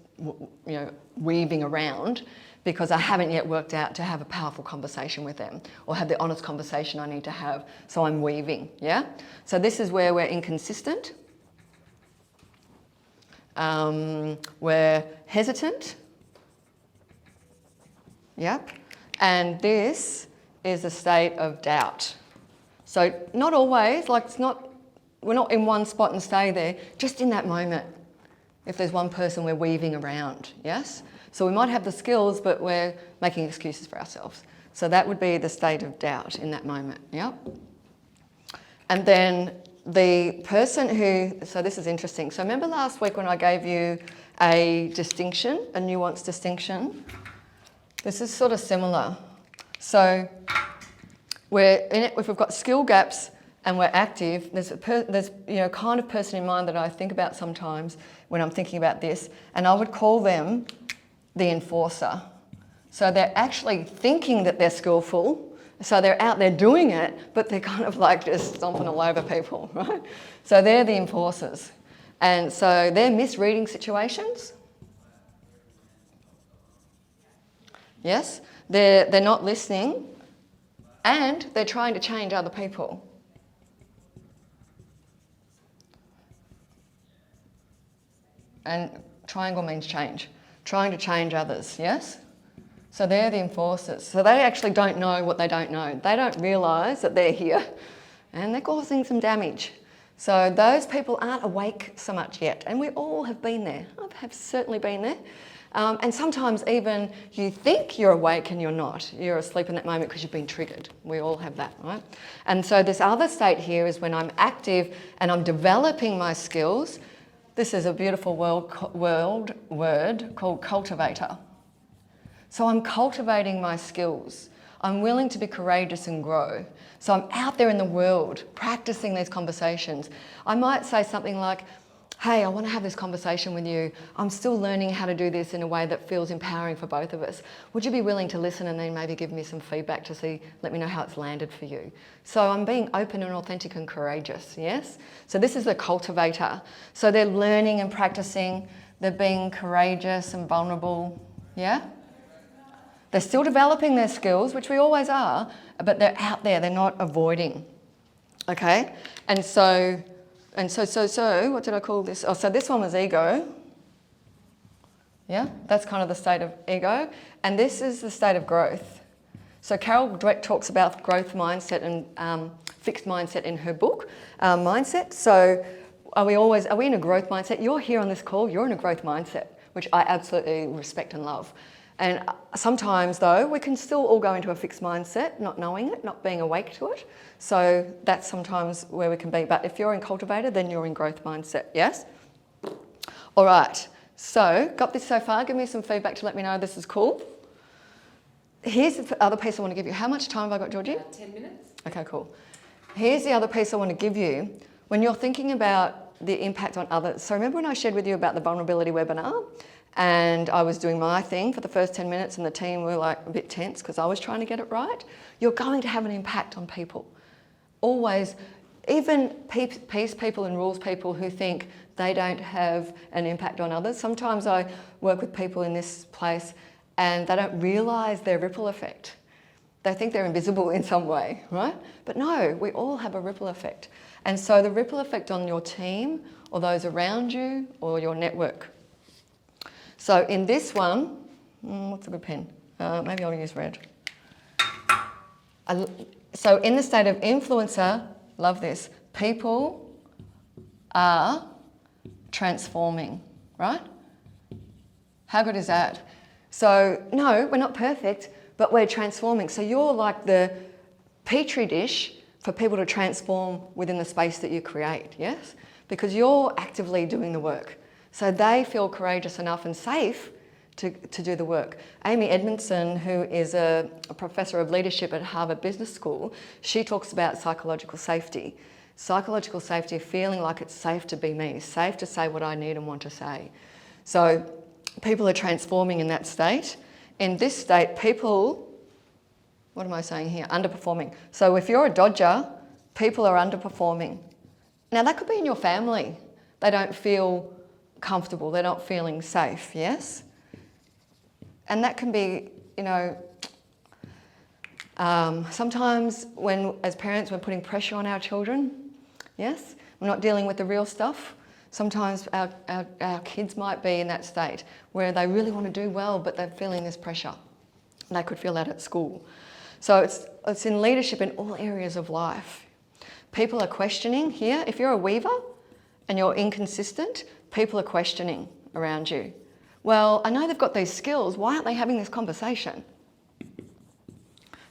weaving around because I haven't yet worked out to have a powerful conversation with them or have the honest conversation I need to have. So I'm weaving, yeah? So this is where we're inconsistent. We're hesitant. Yep. And this is a state of doubt. So not always, we're not in one spot and stay there, just in that moment. If there's one person we're weaving around, yes? So we might have the skills, but we're making excuses for ourselves. So that would be the state of doubt in that moment, yep? And then the person so this is interesting. So remember last week when I gave you a distinction, a nuanced distinction? This is sort of similar. So if we've got skill gaps and we're active, there's kind of person in mind that I think about sometimes when I'm thinking about this, and I would call them the enforcer. So they're actually thinking that they're skillful, so they're out there doing it, but they're kind of like just stomping all over people, right? So they're the enforcers. And so they're misreading situations. Yes, they're not listening, and they're trying to change other people. And triangle means change. Trying to change others, yes? So they're the enforcers. So they actually don't know what they don't know. They don't realise that they're here and they're causing some damage. So those people aren't awake so much yet. And we all have been there. I have certainly been there. And sometimes even you think you're awake and you're not. You're asleep in that moment because you've been triggered. We all have that, right? And so this other state here is when I'm active and I'm developing my skills. This is a beautiful word called cultivator. So I'm cultivating my skills. I'm willing to be courageous and grow. So I'm out there in the world practicing these conversations. I might say something like, hey, I want to have this conversation with you. I'm still learning how to do this in a way that feels empowering for both of us. Would you be willing to listen and then maybe give me some feedback to let me know how it's landed for you? So I'm being open and authentic and courageous, yes? So this is the cultivator. So they're learning and practicing. They're being courageous and vulnerable, yeah? They're still developing their skills, which we always are, but they're out there, they're not avoiding, okay? And so what did I call this? Oh, so this one was ego. Yeah, that's kind of the state of ego. And this is the state of growth. So Carol Dweck talks about growth mindset and fixed mindset in her book, Mindset. So are we in a growth mindset? You're here on this call, you're in a growth mindset, which I absolutely respect and love. And sometimes, though, we can still all go into a fixed mindset, not knowing it, not being awake to it. So that's sometimes where we can be. But if you're in cultivator, then you're in growth mindset, yes? All right, so got this so far? Give me some feedback to let me know this is cool. Here's the other piece I want to give you. How much time have I got, Georgie? 10 minutes. Okay, cool. Here's the other piece I want to give you. When you're thinking about the impact on others, so remember when I shared with you about the vulnerability webinar? And I was doing my thing for the first 10 minutes and the team were like a bit tense because I was trying to get it right. You're going to have an impact on people. Always, even peace people and rules people who think they don't have an impact on others. Sometimes I work with people in this place and they don't realise their ripple effect. They think they're invisible in some way, right? But no, we all have a ripple effect. And so the ripple effect on your team or those around you or your network. So in this one, what's a good pen? Maybe I'll use red. So in the state of influencer, love this, people are transforming, right? How good is that? So no, we're not perfect, but we're transforming. So you're like the petri dish for people to transform within the space that you create, yes? Because you're actively doing the work. So they feel courageous enough and safe to do the work. Amy Edmondson, who is a professor of leadership at Harvard Business School, she talks about psychological safety. Psychological safety, feeling like it's safe to be me, safe to say what I need and want to say. So people are transforming in that state. In this state, people, what am I saying here? Underperforming. So if you're a dodger, people are underperforming. Now that could be in your family. They don't feel comfortable, they're not feeling safe, yes? And that can be, you know, sometimes when, as parents, we're putting pressure on our children, yes? We're not dealing with the real stuff. Sometimes our kids might be in that state where they really want to do well, but they're feeling this pressure. And they could feel that at school. So it's in leadership in all areas of life. People are questioning here. If you're a weaver and you're inconsistent, people are questioning around you. Well, I know they've got these skills. Why aren't they having this conversation?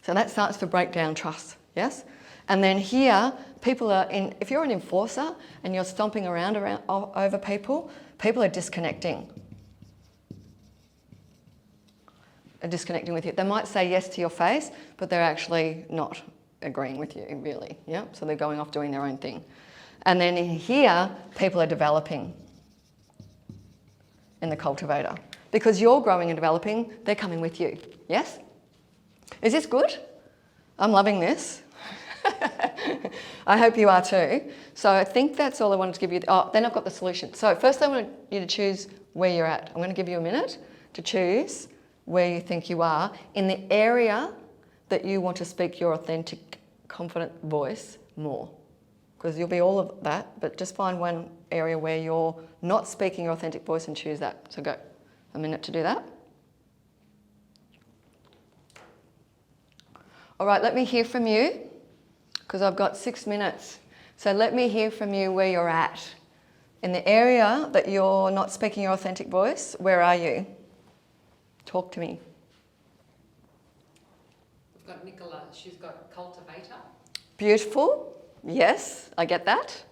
So that starts to break down trust, yes? And then here, people are in, if you're an enforcer and you're stomping around over people, people are disconnecting. Are disconnecting with you. They might say yes to your face, but they're actually not agreeing with you, really, yeah? So they're going off doing their own thing. And then in here, people are developing in the cultivator. Because you're growing and developing, they're coming with you, yes? Is this good? I'm loving this. I hope you are too. So I think that's all I wanted to give you. Oh, then I've got the solution. So first I want you to choose where you're at. I'm going to give you a minute to choose where you think you are in the area that you want to speak your authentic, confident voice more. Because you'll be all of that, but just find one area where you're not speaking your authentic voice and choose that. So go. A minute to do that. All right, let me hear from you, because I've got 6 minutes. So let me hear from you where you're at. In the area that you're not speaking your authentic voice, where are you? Talk to me. We've got Nicola, she's got cultivator. Beautiful. Yes, I get that.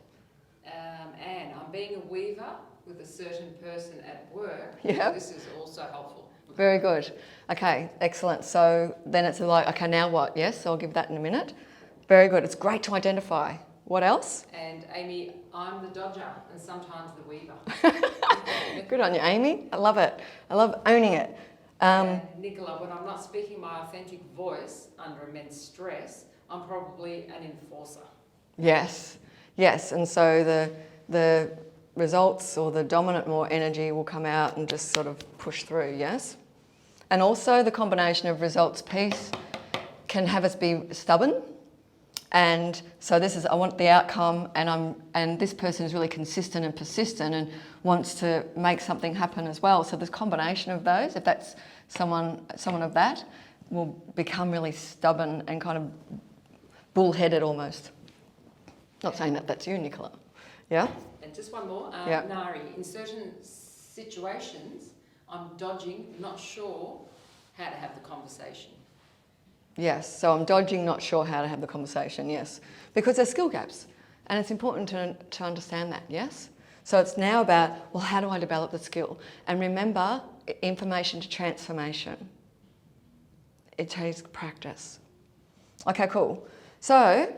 And I'm being a weaver with a certain person at work. Yeah. This is also helpful. Very good. Okay, excellent. So then it's like, okay, now what? Yes, so I'll give that in a minute. Very good. It's great to identify. What else? And Amy, I'm the dodger and sometimes the weaver. Good on you, Amy. I love it. I love owning it. And Nicola, when I'm not speaking my authentic voice under immense stress, I'm probably an enforcer. Yes, yes. And so the results or the dominant more energy will come out and just sort of push through, yes? And also the combination of results piece can have us be stubborn. And so this is, I want the outcome, and this person is really consistent and persistent and wants to make something happen as well. So this combination of those, if that's someone of that, will become really stubborn and kind of bullheaded almost. Not saying that that's you, Nicola. Yeah? And just one more. Yeah. Nari, in certain situations, I'm dodging, not sure how to have the conversation. Yes, so I'm dodging, not sure how to have the conversation, yes. Because there's skill gaps, and it's important to understand that, yes? So it's now about, well, how do I develop the skill? And remember, information to transformation. It takes practice. Okay, cool. So,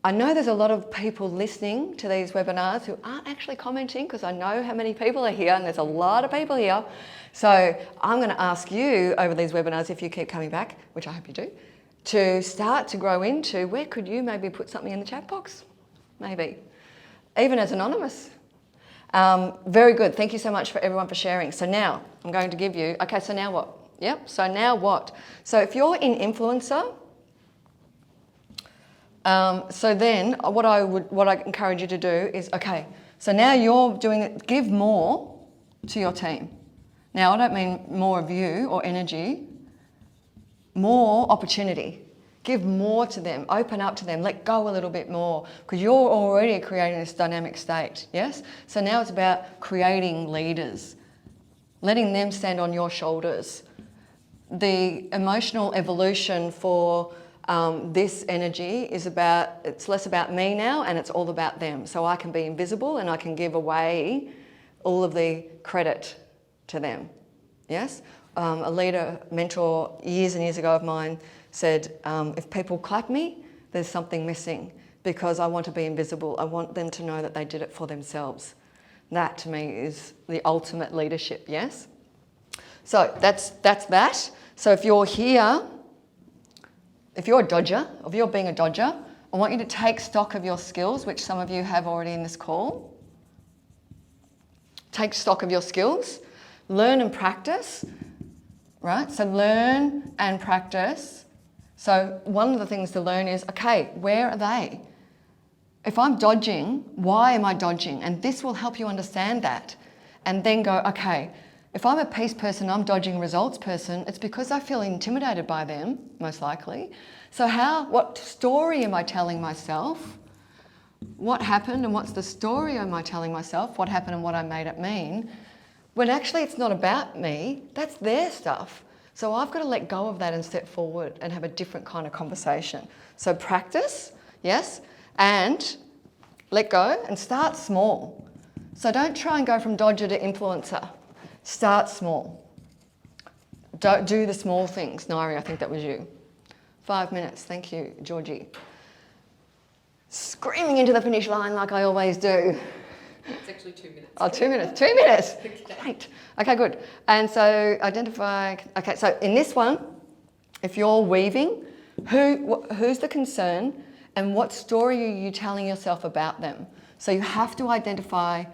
I know there's a lot of people listening to these webinars who aren't actually commenting, because I know how many people are here, and there's a lot of people here. So I'm going to ask you over these webinars, if you keep coming back, which I hope you do, to start to grow into where could you maybe put something in the chat box? Maybe. Even as anonymous. Very good. Thank you so much for everyone for sharing. So now I'm going to give you, okay, so now what? Yep, so now what? So if you're in influencer, so then what I encourage you to do is, okay, so now you're doing it, give more to your team. Now I don't mean more of you or energy, more opportunity. Give more to them, open up to them, let go a little bit more, because you're already creating this dynamic state, yes? So now it's about creating leaders, letting them stand on your shoulders. The emotional evolution for this energy is it's less about me now and it's all about them. So I can be invisible and I can give away all of the credit to them. Yes? A leader, mentor years and years ago of mine said, if people clap me, there's something missing because I want to be invisible. I want them to know that they did it for themselves. That to me is the ultimate leadership, yes? So that's that. So if you're here, if you're a dodger, if you're being a dodger, I want you to take stock of your skills, which some of you have already in this call. Take stock of your skills, learn and practice, right? So learn and practice. So one of the things to learn is, okay, where are they? If I'm dodging, why am I dodging? And this will help you understand that. And then go, okay, if I'm a peace person, I'm dodging a results person, it's because I feel intimidated by them, most likely. So what story am I telling myself? What happened and what's the story am I telling myself? What happened and what I made it mean? When actually it's not about me, that's their stuff. So I've got to let go of that and step forward and have a different kind of conversation. So practice, yes, and let go and start small. So don't try and go from dodger to influencer. Start small. Don't do the small things. Nairi, I think that was you. 5 minutes, thank you, Georgie. Screaming into the finish line like I always do. It's actually 2 minutes. Oh, 2 minutes, 2 minutes. Okay. Great. Okay, good. And so identify, okay, so in this one, if you're weaving, who's the concern and what story are you telling yourself about them? So you have to identify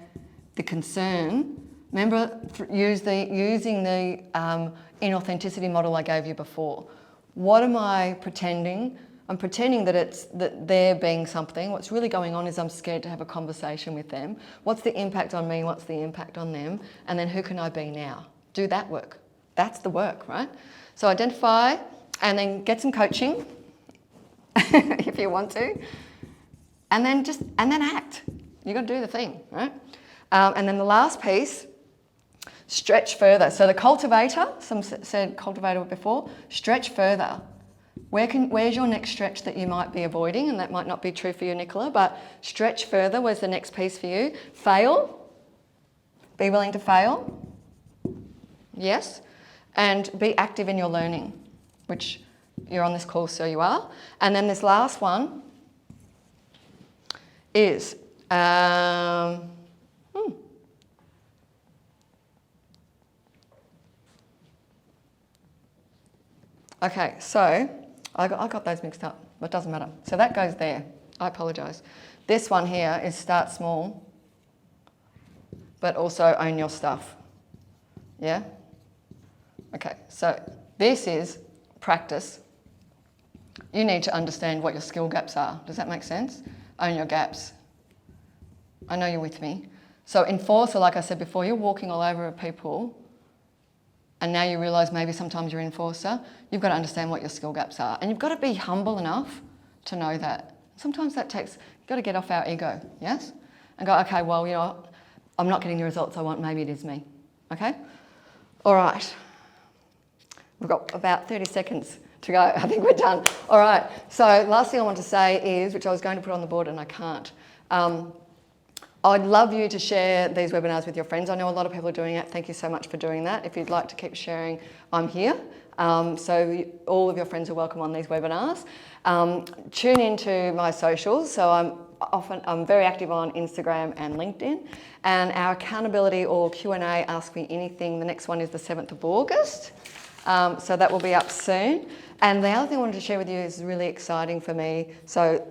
the concern. Remember, using the inauthenticity model I gave you before. What am I pretending? I'm pretending that they're being something. What's really going on is I'm scared to have a conversation with them. What's the impact on me? What's the impact on them? And then who can I be now? Do that work. That's the work, right? So identify and then get some coaching if you want to. And then act. You've got to do the thing, right? And then the last piece, stretch further. So the cultivator, some said cultivator before, stretch further. Where's your next stretch that you might be avoiding? And that might not be true for you, Nicola, but stretch further. Where's the next piece for you? Fail. Be willing to fail. Yes. And be active in your learning, which you're on this course, so you are. And then this last one is... Okay, so I got those mixed up, but it doesn't matter. So that goes there. I apologise. This one here is start small, but also own your stuff. Yeah? Okay, so this is practice. You need to understand what your skill gaps are. Does that make sense? Own your gaps. I know you're with me. So enforcer, like I said before, you're walking all over people and now you realise maybe sometimes you're an enforcer. You've got to understand what your skill gaps are. And you've got to be humble enough to know that. Sometimes that takes, you've got to get off our ego, yes? And go, okay, well, you know, I'm not getting the results I want, maybe it is me, okay? All right. We've got about 30 seconds to go. I think we're done. All right. So last thing I want to say is, which I was going to put on the board and I can't, I'd love you to share these webinars with your friends. I know a lot of people are doing it. Thank you so much for doing that. If you'd like to keep sharing, I'm here. So all of your friends are welcome on these webinars. Tune into my socials. So I'm very active on Instagram and LinkedIn. And our accountability or Q&A, Ask Me Anything, the next one is the 7th of August. So that will be up soon. And the other thing I wanted to share with you is really exciting for me. So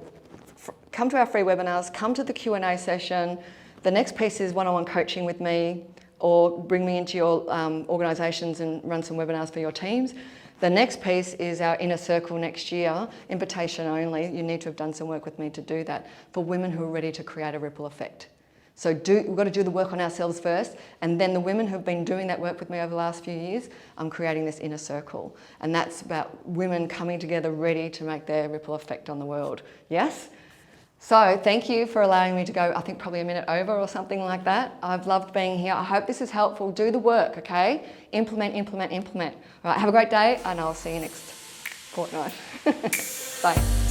come to our free webinars, come to the Q&A session. The next piece is one-on-one coaching with me, or bring me into your organisations and run some webinars for your teams. The next piece is our inner circle next year, invitation only. You need to have done some work with me to do that, for women who are ready to create a ripple effect. So we've got to do the work on ourselves first, and then the women who've been doing that work with me over the last few years, I'm creating this inner circle. And that's about women coming together ready to make their ripple effect on the world. Yes? So thank you for allowing me to go, I think probably a minute over or something like that. I've loved being here. I hope this is helpful. Do the work, okay? Implement, implement, implement. All right, have a great day, and I'll see you next fortnight. Bye.